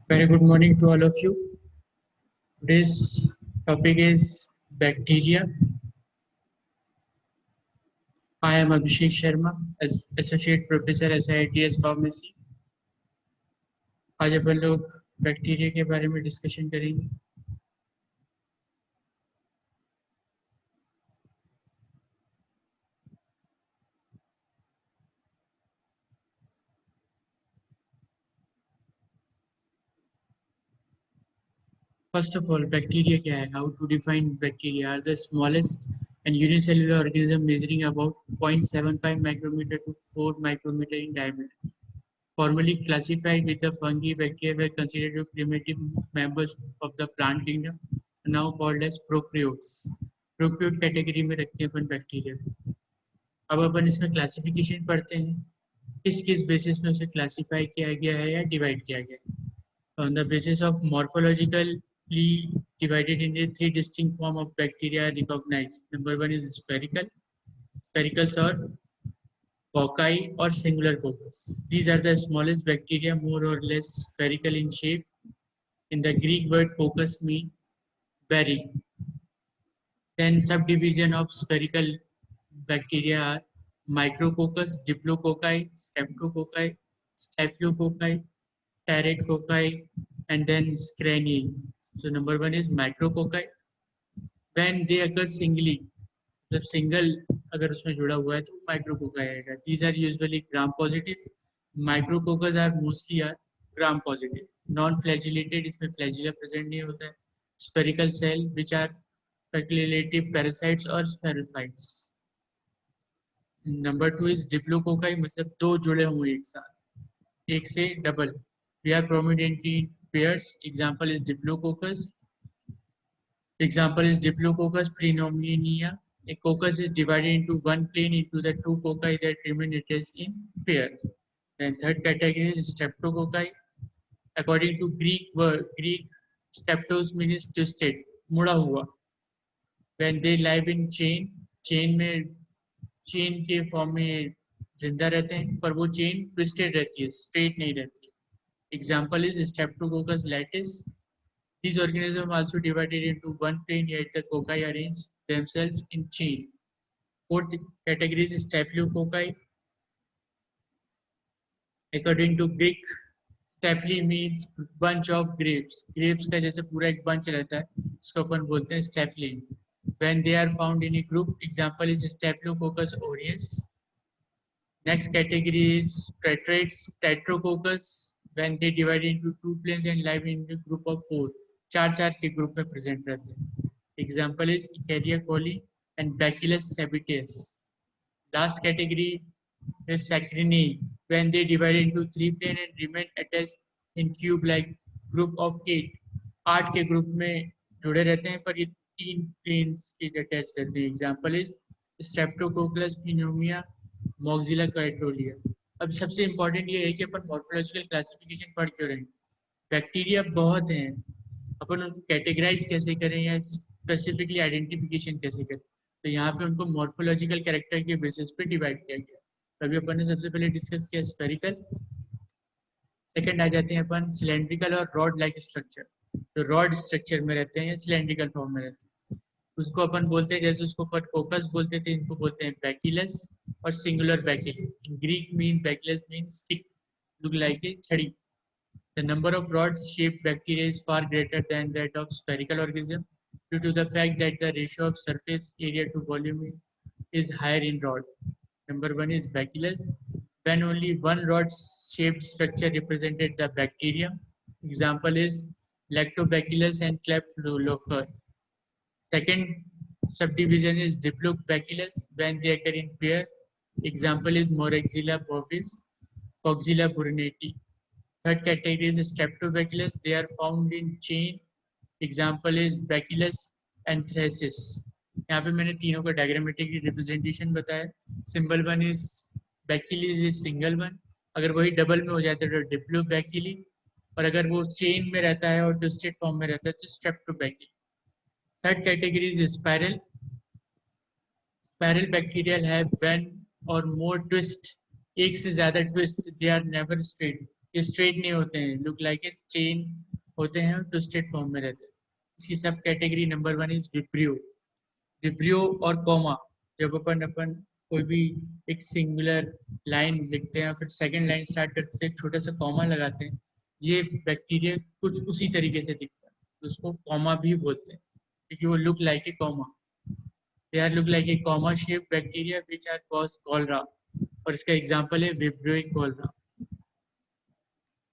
Very good morning to all of you. Today's topic is bacteria. I am Abhishek Sharma, as Associate Professor SIITS Pharmacy. आज अपन लोग bacteria के बारे में discussion करेंगे. First of all, bacteria क्या है? How to define bacteria? Are the smallest and unicellular organism measuring about 0.75 micrometer to 4 micrometer in diameter. Formerly classified with the fungi, bacteria were considered to primitive members of the plant kingdom, now called as prokaryotes. Prokaryote category में रखते हैं अपन bacteria. अब अपन इसमें classification पढ़ते हैं, किस किस basis में उसे क्लासिफाई किया गया है या डिवाइड किया गया है. On the basis of morphologically divided into three distinct form of bacteria recognized. Number one is sphericals or cocci or singular coccus. These are the smallest bacteria, more or less spherical in shape. In the Greek word coccus means berry. Then subdivision of spherical bacteria are micrococcus, diplococci, streptococci, staphylococci, terratococci, and then scraniae. So number one is micrococci. When they occur singly, जब single अगर उसमें जुड़ा हुआ है तो micrococci आएगा. These are usually gram positive. Micrococcus are mostly are gram positive. Non flagellated, इसमें flagella present नहीं होता है. Spherical cell which are speculative parasites or spherophytes. Number two is diplococci, मतलब दो जुड़े हुए एक साथ, एक से double. We are prominently in pairs. Example is diplococcus. Example is Diplococcus pneumoniae. A coccus is divided into one plane into the two cocci that remain attached in pair. Then third category is Streptococci. According to Greek streptos means twisted, मुड़ा हुआ. When they live in chain में chain के form में जिंदा रहते हैं, पर वो chain twisted रहती है, straight नहीं रहती. Example is Streptococcus lattice. These organisms are also divided into one plane, yet the cocci arrange themselves in chain. Fourth category is Staphylococci. According to Greek, Staphyli means bunch of grapes. Grapes का जैसे पूरा एक bunch रहता है, इसको अपन बोलते हैं Staphyli. When they are found in a group, example is Staphylococcus aureus. Next category is Tetracoccus. When they divide into two planes and live in a group of four, चार के ग्रुप में present रहते हैं. Example is Escherichia coli and bacillus subtilis. Last category is Saccharinae. When they divide into three plane and remain attached in cube like group of 8, 8 के group में जुड़े रहते हैं, पर ये तीन प्लेन्स के अटैच रहते हैं. Example is Streptococcus pneumonia, मोक्सिला काइट्रोलिया. अब सबसे इंपॉर्टेंट ये है कि अपन मॉर्फोलॉजिकल क्लासिफिकेशन पढ़ क्यों रहे हैं. बैक्टीरिया बहुत हैं, अपन उनको कैटेगराइज कैसे करें या स्पेसिफिकली आइडेंटिफिकेशन कैसे करें, तो यहाँ पे उनको मॉर्फोलॉजिकल कैरेक्टर के बेसिस पे डिवाइड किया गया. तभी अपन ने सबसे पहले डिस्कस किया स्फेरिकल. सेकंड आ जाते हैं अपन सिलेंड्रिकल और रॉड लाइक स्ट्रक्चर. तो रॉड स्ट्रक्चर में रहते हैं या सिलेंड्रिकल फॉर्म में रहते हैं, उसको अपन बोलते हैं, जैसे उसको अपन कोकस बोलते थे, इनको बोलते हैं बैकिलस और singular bacilli. In Greek mean bacillus mean stick, look like a छड़ी. The number of rod-shaped bacteria is far greater than that of spherical organism due to the fact that the ratio of surface area to volume is higher in rod. Number one is Bacillus. When only one rod-shaped structure represented the bacterium. Example is Lactobacillus and Klebsiella. Second subdivision is Diplobacillus when they occur in pair. Example is Moraxilla bovis, Coxilla burnetii. Third category is Streptobacillus. They are found in chain. Example is Bacillus anthracis. यहाँ पे मैंने तीनों का diagrammatic representation बताया. Symbol one is bacilli is single one, अगर वही double में हो जाता है तो डिप्लोबैकिली, और अगर वो चेन में रहता है और ट्विस्टेड फॉर्म में रहता है तो streptobacilli. Third category is spiral. Spiral bacterial have one or more twist, एक से ज्यादा twist, they are never straight. ये स्ट्रेट नहीं होते हैं, लुक लाइक ए चेन होते हैं, ट्विस्टेड फॉर्म में रहते हैं। इसकी सब category number 1 is vibrio. Vibrio और कॉमा, जब अपन अपन कोई भी एक सिंगुलर लाइन लिखते हैं फिर सेकंड लाइन स्टार्ट करते हैं एक छोटा सा कॉमा लगाते हैं, ये बैक्टीरिया कुछ उसी तरीके से दिखता है, तो उसको कॉमा भी बोलते हैं क्योंकि वो look like a comma. They are look like a comma shape bacteria which are cause cholera, और इसका एग्जांपल है Vibrio cholera.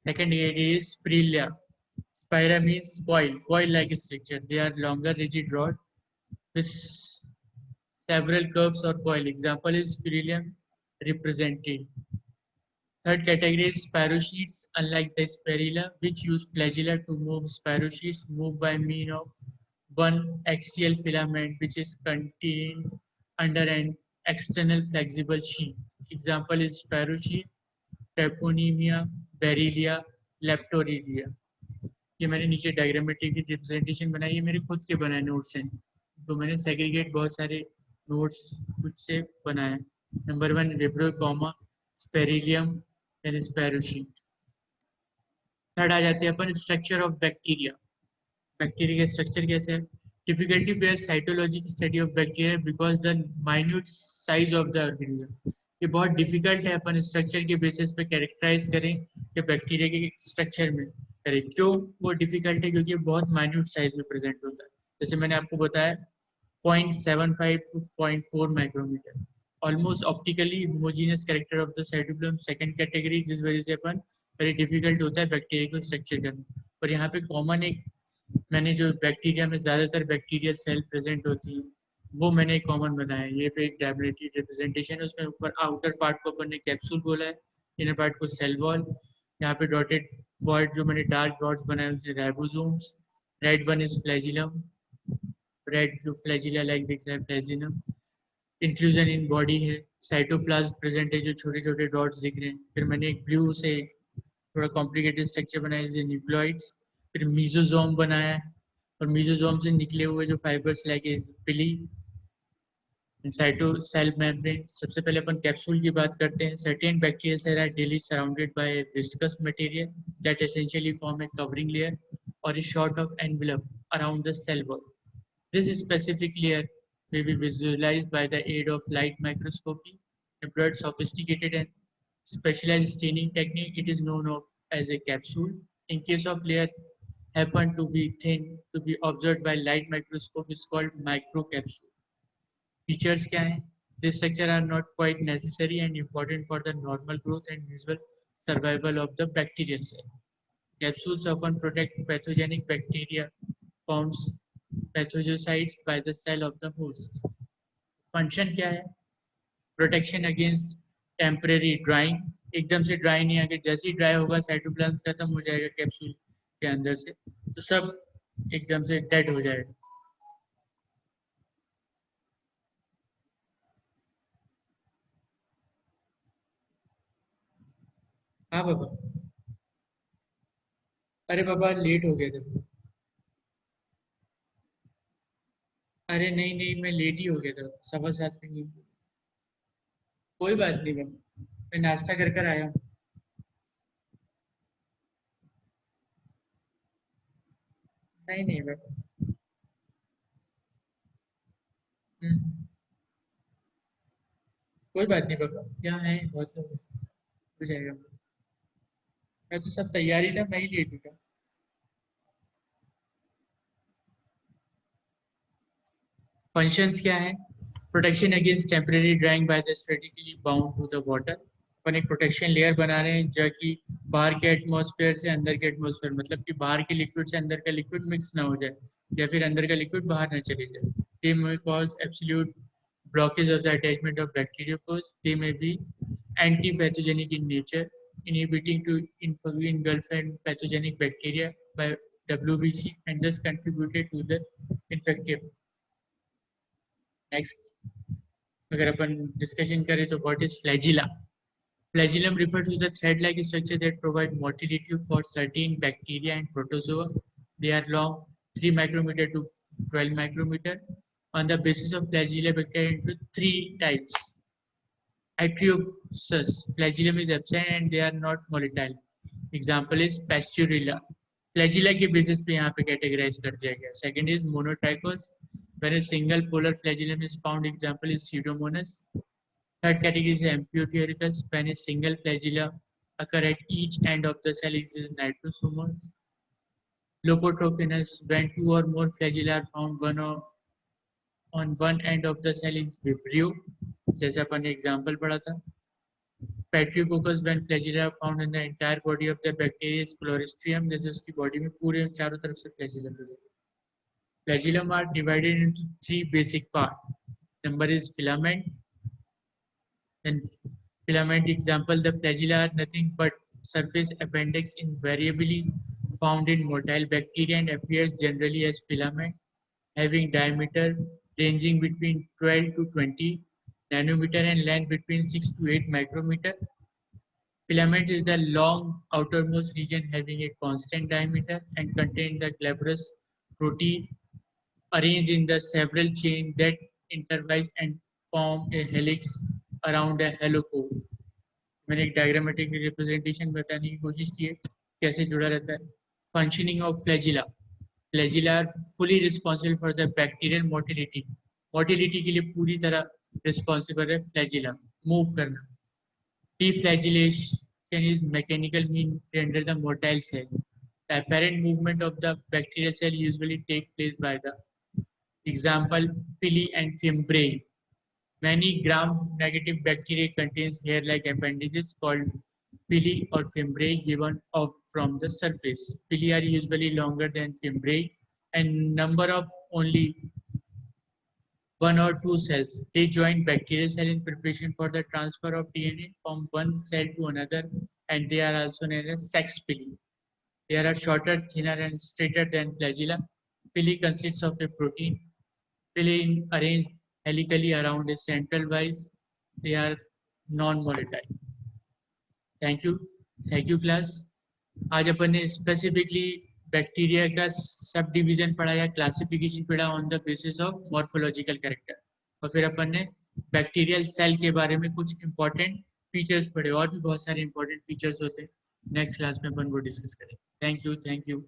Second area is Spiralia. Spira means coil, coil-like structure. They are longer, rigid rod with several curves or coil. Example is Spirillum represented. Third category is spirochetes. Unlike the Spirilla, which use flagella to move, spirochetes move by means of one axial filament which is contained under an external flexible sheath. Example is spirochete, Treponema, Beryllia, Leptorrhea. ये मैंने नीचे diagrammatic की representation बनाई, ये मेरे खुद के बनाए नोट्स हैं, तो मैंने सेग्रीगेट बहुत सारे नोट्स खुद से बनाए। Number 1 vibrio comma spirillum and spirochete. Third आ जाते हैं अपन स्ट्रक्चर ऑफ बैक्टीरिया। बैक्टीरिया का स्ट्रक्चर कैसे है? डिफिकल्टी बेयर साइटोलॉजी की study of bacteria because the minute size of the organism. ये बहुत डिफिकल्ट है अपन स्ट्रक्चर के बेसिस पे कैरेक्टराइज करें कि बैक्टीरिया के स्ट्रक्चर में करें। क्यों वो डिफिकल्ट है? क्योंकि बहुत माइन्यूट साइज में प्रेजेंट होता है। जैसे मैंने आपको बताया 0.75 to 0.4 micrometer, almost optically homogeneous character of the cytoplasm, second category, जिस वजह से अपन वेरी डिफिकल्ट होता है बैक्टीरिया को स्ट्रक्चर करना। और यहाँ पे कॉमन एक मैंने जो बैक्टीरिया में ज़्यादातर बैक्टीरियल सेल प्रेजेंट होती है वो मैंने कॉमन बनाया है। ये पे एक टैबलेटरी रिप्रेजेंटेशन है, उसमें ऊपर आउटर पार्ट को अपन ने कैप्सूल बोला है, इनर पार्ट को सेल वॉल। यहाँ पे डॉटेड वर्ड जो मैंने डार्क डॉट्स बनाए उसमें ribosomes, red one is flagellum, red जो फ्लैजिला लाइक दिख रहा है फ्लैजिलम। इंक्लूजन इन बॉडी है, साइटोप्लाज्म प्रेजेंट है जो छोटे छोटे डॉट्स दिख रहे हैं। फिर मैंने एक ब्लू से थोड़ा कॉम्प्लिकेटेड स्ट्रक्चर बनाया जैसे न्यूक्लियोइड्स। फिर मीजोजोम बनाया है, और मीजोजोम से निकले हुए जो fibres like pili, cyto cell membrane. सबसे पहले अपन कैप्सूल की बात करते हैं। Certain bacterial cell are daily surrounded by viscous material that essentially form a covering layer और a sort of envelope around the cell wall. This specific layer may be visualized by the aid of light microscopy. Employed sophisticated and specialized staining technique, it is known of as a capsule. In case of layer happen to be thin to be observed by light microscope is called microcapsule. Features क्या हैं? This structure are not quite necessary and important for the normal growth and usual survival of the bacterial cell. Capsules often protect pathogenic bacteria found pathocytes by the cell of the host. Function क्या है? Protection against temporary drawing, एकदम से dry नहीं आगे, जैसे ही dry होगा cytoplasm खत्म हो जाएगा कैप्सूल के अंदर से, तो सब एकदम से डेड हो जाएगा। हाँ बाबा, अरे बाबा लेट हो गया था। अरे नहीं नहीं, मैं लेट ही हो गया था, 7:15 पे नहीं। कोई बात नहीं बाबा, मैं नाश्ता कर कर आया हूँ। नहीं नहीं बाबा। हम्म, कोई बात नहीं बाबा, यहाँ है बहुत सब हो जाएगा। मैं तो सब तैयारी था, मैं ही लेट उठा। फंक्शंस क्या है? Protection against temporary drying by the sterically bound to the water. अपन एक प्रोटेक्शन लेयर बना रहे हैं जो कि बाहर के एटमॉस्फेयर से अंदर के एटमॉस्फेयर, मतलब कि बाहर के लिक्विड से अंदर का लिक्विड मिक्स ना हो जाए या फिर अंदर का लिक्विड बाहर ना चले जाए। They may cause absolute blockage of the attachment of bacteriophores. They may be anti-pathogenic in nature, inhibiting to engulf and pathogenic bacteria by WBC and thus contributed to the infective. Next, अगर अपन discussion करें तो what is flagella? Flagellum refers to the thread-like structure that provide motility for certain bacteria and protozoa. They are long 3 micrometer to 12 micrometer. On the basis of flagella, bacteria into 3 types. Atriosus, flagellum is absent and they are not molectile. Example is pasteurella, flagella के basis पे यहाँ पे categorize कर दिया गया. Second is monotrichous, when a single polar flagellum is found, example is Pseudomonas. Third category is Amphitheoricus, when a single flagella occur at each end of the cell, is Nitrosomos. Lopotropinus, when two or more flagella are found on one end of the cell, is Vibrio, जैसे अपन ने example पढ़ा था. Patriococcus, when flagella are found in the entire body of the bacteria, is Chlorostrium, जैसे उसकी body में पूरे चारों तरफ से flagella है. Flagellum are divided into three basic parts. Number is filament. And filament example, the flagella are nothing but surface appendix invariably found in motile bacteria and appears generally as filament, having diameter ranging between 12 to 20 nanometer and length between 6 to 8 micrometer. Filament is the long outermost region having a constant diameter and contain the glabrous protein arranged in the several chain that intertwine and form a helix around a helopore. मैंने एक diagrammatic representation बताने की कोशिश की है कैसे जुड़ा रहता है. Functioning of flagella, flagella are fully responsible for the bacterial motility, motility के लिए पूरी तरह रिस्पॉन्सिबल है फ्लैजिला, मूव करना. Deflagellation is mechanical mean to enter the motile cell. The apparent movement of the bacterial cell usually take place by the example pili and fimbriae. Many gram-negative bacteria contains hair-like appendages called pili or fimbriae given off from the surface. Pili are usually longer than fimbriae and number of only one or two cells. They join bacterial cell in preparation for the transfer of DNA from one cell to another, and they are also known as sex pili. They are shorter, thinner, and straighter than flagella. Pili consists of a protein. Pili arranged helically around a central vise. They are non-molecule. Thank you class. आज अपन ने specifically bacteria का sub division पढ़ा या classification पढ़ा on the basis of morphological character, और फिर अपन ने bacterial cell के बारे में कुछ इंपॉर्टेंट फीचर्स पढ़े, और भी बहुत सारे इंपॉर्टेंट फीचर्स होते हैं. नेक्स्ट क्लास में अपन वो डिस्कस करें. Thank you.